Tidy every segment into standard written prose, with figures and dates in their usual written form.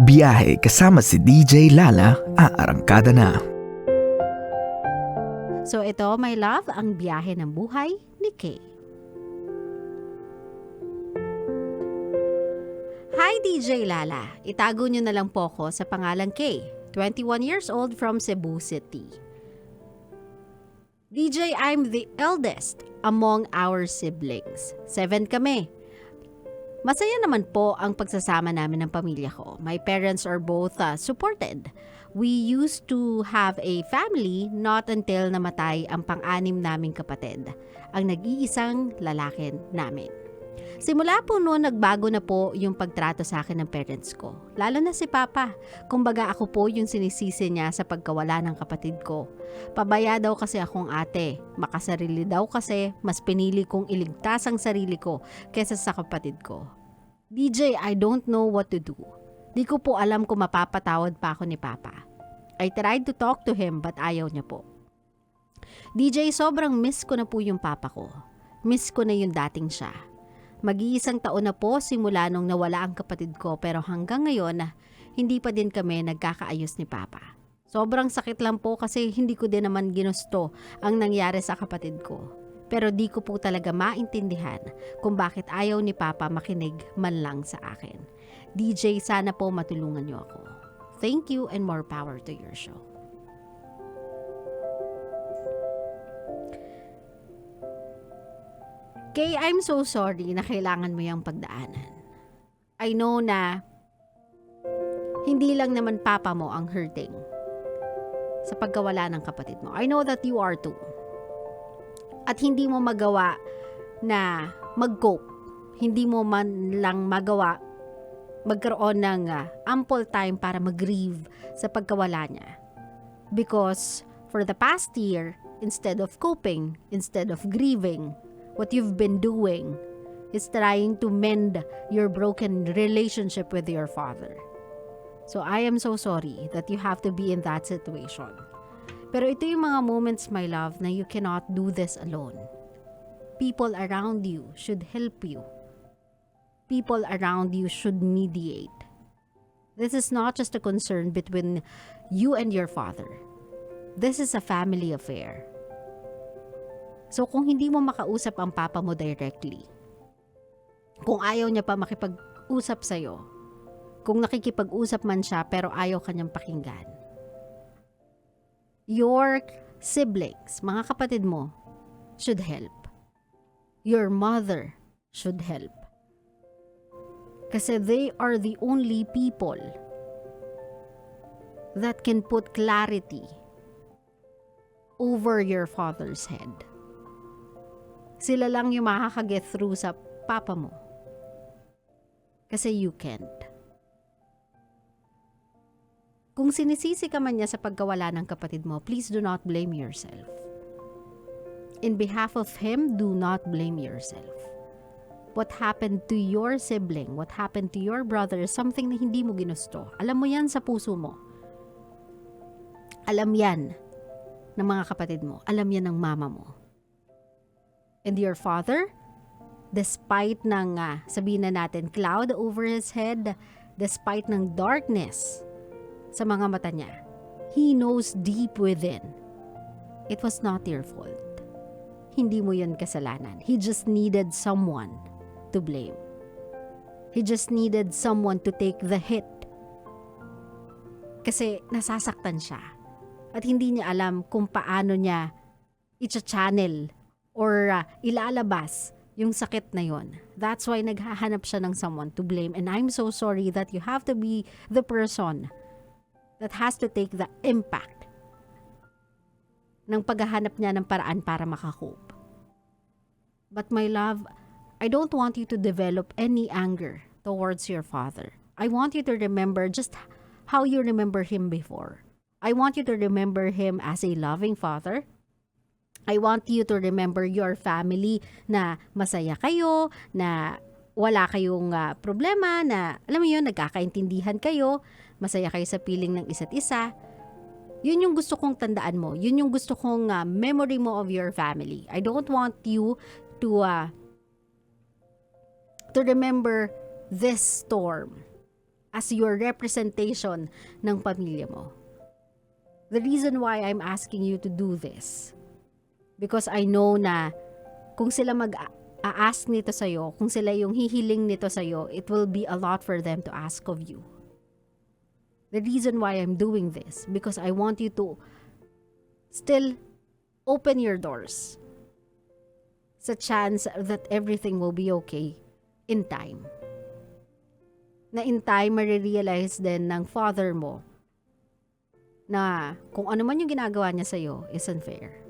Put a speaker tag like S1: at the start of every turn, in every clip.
S1: Biyahe kasama si DJ Lala, aarangkada na.
S2: So ito, my love, ang biyahe ng buhay ni Kay. Hi DJ Lala, itago nyo na lang po ko sa pangalang Kay, 21 years old from Cebu City. DJ, I'm the eldest among our siblings. 7 kami. Masaya naman po ang pagsasama namin ng pamilya ko. My parents are both supported. We used to have a family not until namatay ang pang-anim naming kapatid, ang nag-iisang lalaki namin. Simula po noon, nagbago na po yung pagtrato sa akin ng parents ko. Lalo na si Papa. Kumbaga ako po yung sinisisi niya sa pagkawala ng kapatid ko. Pabaya daw kasi akong ate. Makasarili daw kasi mas pinili kong iligtas ang sarili ko kesa sa kapatid ko. DJ, I don't know what to do. Di ko po alam kung mapapatawad pa ako ni Papa. I tried to talk to him but ayaw niya po. DJ, sobrang miss ko na po yung Papa ko. Miss ko na yung dating siya. Mag-iisang taon na po simula nung nawala ang kapatid ko pero hanggang ngayon hindi pa din kami nagkakaayos ni Papa. Sobrang sakit lang po kasi hindi ko din naman ginusto ang nangyari sa kapatid ko. Pero di ko po talaga maintindihan kung bakit ayaw ni Papa makinig man lang sa akin. DJ, sana po matulungan niyo ako. Thank you and more power to your show. Kay, I'm so sorry na kailangan mo yung pagdaanan. I know na hindi lang naman Papa mo ang hurting sa pagkawala ng kapatid mo. I know that you are too. At hindi mo magawa na mag-cope. Hindi mo man lang magawa magkaroon ng ample time para mag-grieve sa pagkawala niya. Because for the past year, instead of coping, instead of grieving, what you've been doing is trying to mend your broken relationship with your father. So I am so sorry that you have to be in that situation. Pero ito yung mga moments, my love, na you cannot do this alone. People around you should help you. People around you should mediate. This is not just a concern between you and your father. This is a family affair. So kung hindi mo makausap ang Papa mo directly, kung ayaw niya pa makipag-usap sa'yo, kung nakikipag-usap man siya pero ayaw kanyang pakinggan, your siblings, mga kapatid mo, should help. Your mother should help. Kasi they are the only people that can put clarity over your father's head. Sila lang yung makaka-get through sa Papa mo. Kasi you can't. Kung sinisisi ka man niya sa pagkawala ng kapatid mo, please do not blame yourself. In behalf of him, do not blame yourself. What happened to your sibling, what happened to your brother is something na hindi mo ginusto. Alam mo yan sa puso mo. Alam yan ng mga kapatid mo. Alam yan ng mama mo. And your father, despite ng sabihin na natin cloud over his head, despite ng darkness sa mga mata niya, he knows deep within, it was not your fault. Hindi mo yun kasalanan. He just needed someone to blame. He just needed someone to take the hit. Kasi nasasaktan siya. At hindi niya alam kung paano niya i-channel or ilalabas yung sakit na yon. That's why naghahanap siya ng someone to blame. And I'm so sorry that you have to be the person that has to take the impact ng paghahanap niya ng paraan para makakope. But my love, I don't want you to develop any anger towards your father. I want you to remember just how you remember him before. I want you to remember him as a loving father. I want you to remember your family na masaya kayo, na wala kayong problema, na alam mo yun, nagkakaintindihan kayo, masaya kayo sa piling ng isa't isa. Yun yung gusto kong tandaan mo. Yun yung gusto kong memory mo of your family. I don't want you to remember this storm as your representation ng pamilya mo. The reason why I'm asking you to do this, because I know na kung sila mag-a-ask nito sa'yo, kung sila yung hihiling nito sa'yo, it will be a lot for them to ask of you. The reason why I'm doing this, because I want you to still open your doors sa chance that everything will be okay in time. Na in time, marirealize din ng father mo na kung ano man yung ginagawa niya sa'yo isn't fair.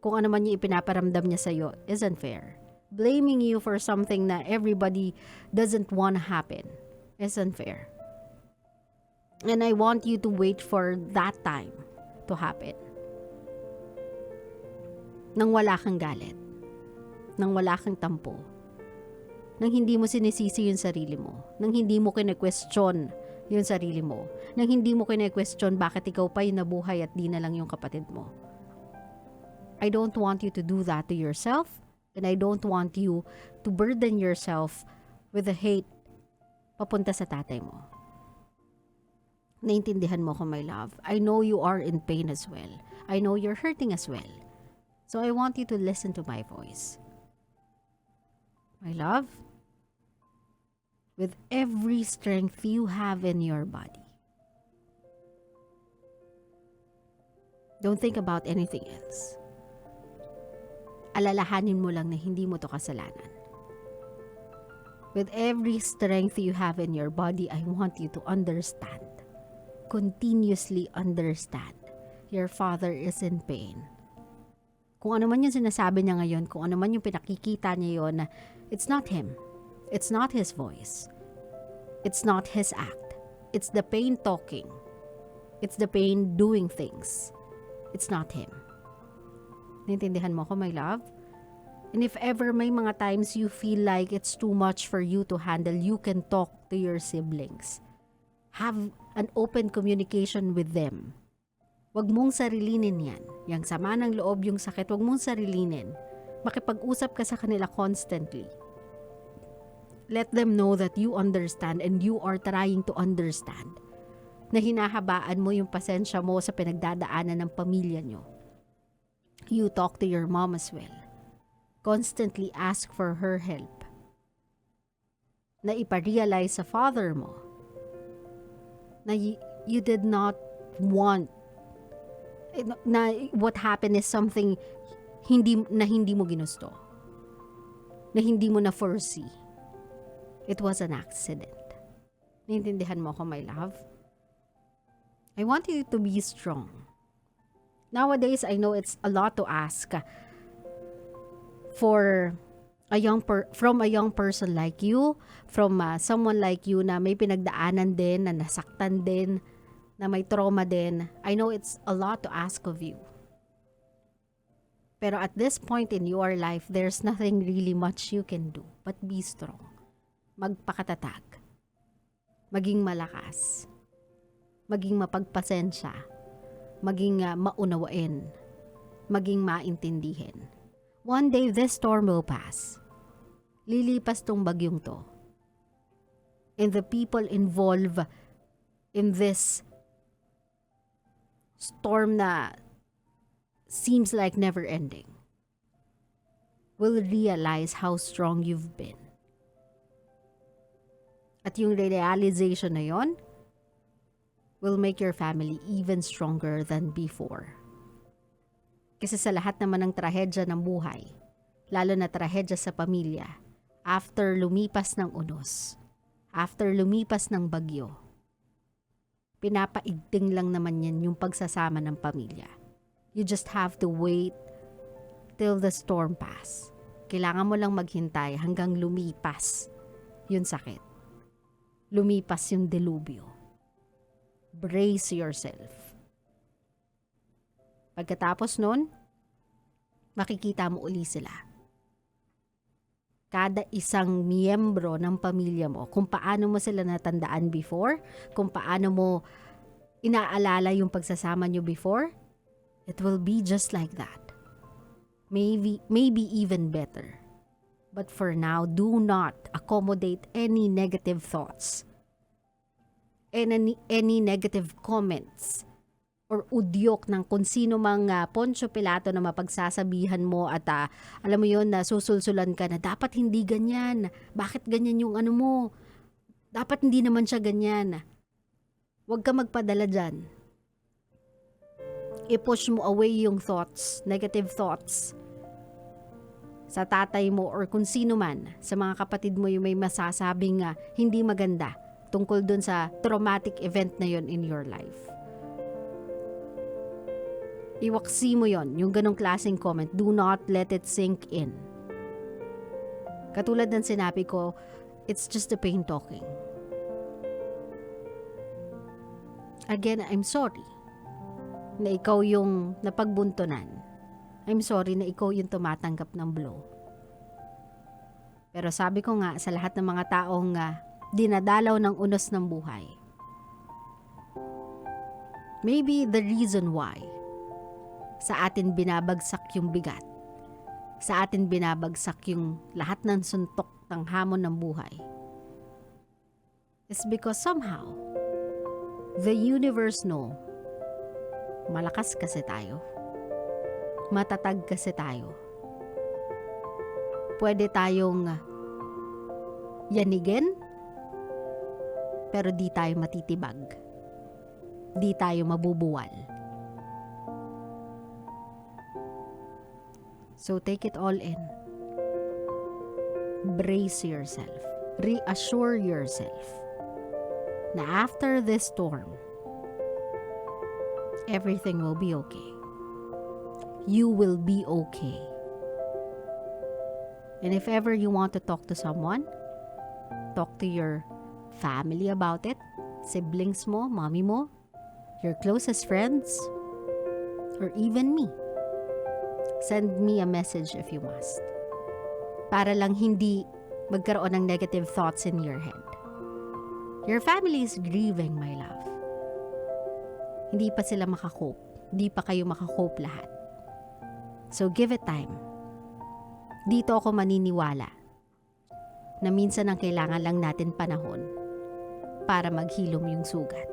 S2: Kung ano man yung ipinaparamdam niya sa'yo isn't fair. Blaming you for something na everybody doesn't want to happen isn't fair. And I want you to wait for that time to happen. Nang wala kang galit. Nang wala kang tampo. Nang hindi mo sinisisi yung sarili mo. Nang hindi mo kine-question yung sarili mo. Nang hindi mo kine-question bakit ikaw pa yung nabuhay at di na lang yung kapatid mo. I don't want you to do that to yourself, and I don't want you to burden yourself with the hate papunta sa tatay mo. Naintindihan mo ko, my love. I know you are in pain as well. I know you're hurting as well. So I want you to listen to my voice. My love, with every strength you have in your body, don't think about anything else. Alalahanin mo lang na hindi mo to kasalanan. With every strength you have in your body, I want you to understand. Continuously understand. Your father is in pain. Kung ano man yung sinasabi niya ngayon, kung ano man yung pinakikita niya yon, it's not him. It's not his voice. It's not his act. It's the pain talking. It's the pain doing things. It's not him. Naintindihan mo ko, my love? And if ever may mga times you feel like it's too much for you to handle, you can talk to your siblings. Have an open communication with them. Huwag mong sarilinin yan. Yang sama ng loob, yung sakit, huwag mong sarilinin. Makipag-usap ka sa kanila constantly. Let them know that you understand and you are trying to understand. Na hinahabaan mo yung pasensya mo sa pinagdadaanan ng pamilya nyo. You talk to your mom as well. Constantly ask for her help. Na iparealize sa father mo na you did not want, na what happened is something hindi mo ginusto. Na hindi mo na foresee. It was an accident. Naintindihan mo ko, my love? I want you to be strong. Nowadays, I know it's a lot to ask for from a young person like you, from someone like you na may pinagdaanan din, na nasaktan din, na may trauma din. I know it's a lot to ask of you. Pero at this point in your life, there's nothing really much you can do but be strong. Magpakatatag. Maging malakas. Maging mapagpasensya. Maging maunawain. Maging maintindihin. One day, this storm will pass. Lilipas tong bagyong to. And the people involved in this storm na seems like never ending will realize how strong you've been. At yung realization na yon will make your family even stronger than before. Kasi sa lahat naman ng trahedya ng buhay, lalo na trahedya sa pamilya, after lumipas ng unos, after lumipas ng bagyo, pinapaigting lang naman yan yung pagsasama ng pamilya. You just have to wait till the storm pass. Kailangan mo lang maghintay hanggang lumipas yung sakit. Lumipas yung delubyo. Brace yourself. Pagkatapos nun, makikita mo uli sila. Kada isang miyembro ng pamilya mo, kung paano mo sila natandaan before, kung paano mo inaalala yung pagsasama nyo before, it will be just like that. Maybe even better. But for now, do not accommodate any negative thoughts any negative comments or udyok ng kung sino mang Poncio Pilato na mapagsasabihan mo at alam mo yon na susulsulan ka na dapat hindi ganyan. Bakit ganyan yung ano mo? Dapat hindi naman siya ganyan. Huwag ka magpadala dyan. I-push mo away yung thoughts, negative thoughts sa tatay mo or kung sino man, sa mga kapatid mo yung may masasabing hindi maganda tungkol dun sa traumatic event na yon in your life. Iwaksi mo yon, yung ganong klaseng comment. Do not let it sink in. Katulad ng sinabi ko, it's just the pain talking. Again, I'm sorry na ikaw yung napagbuntunan. I'm sorry na ikaw yung tumatanggap ng blow. Pero sabi ko nga sa lahat ng mga taong dinadalaw ng unos ng buhay, maybe the reason why sa atin binabagsak yung bigat, sa atin binabagsak yung lahat ng suntok ng hamon ng buhay, is because somehow the universe know malakas kasi tayo. Matatag kasi tayo. Pwede tayong yanigin, pero di tayo matitibag. Di tayo mabubuwal. So take it all in. Brace yourself. Reassure yourself na after this storm, everything will be okay. You will be okay. And if ever you want to talk to someone, talk to your family about it, siblings mo, mommy mo, your closest friends, or even me. Send me a message if you must. Para lang hindi magkaroon ng negative thoughts in your head. Your family is grieving, my love. Hindi pa sila makakope. Hindi pa kayo makakope lahat. So give it time. Dito ako maniniwala na minsan ang kailangan lang natin panahon para maghilom yung sugat.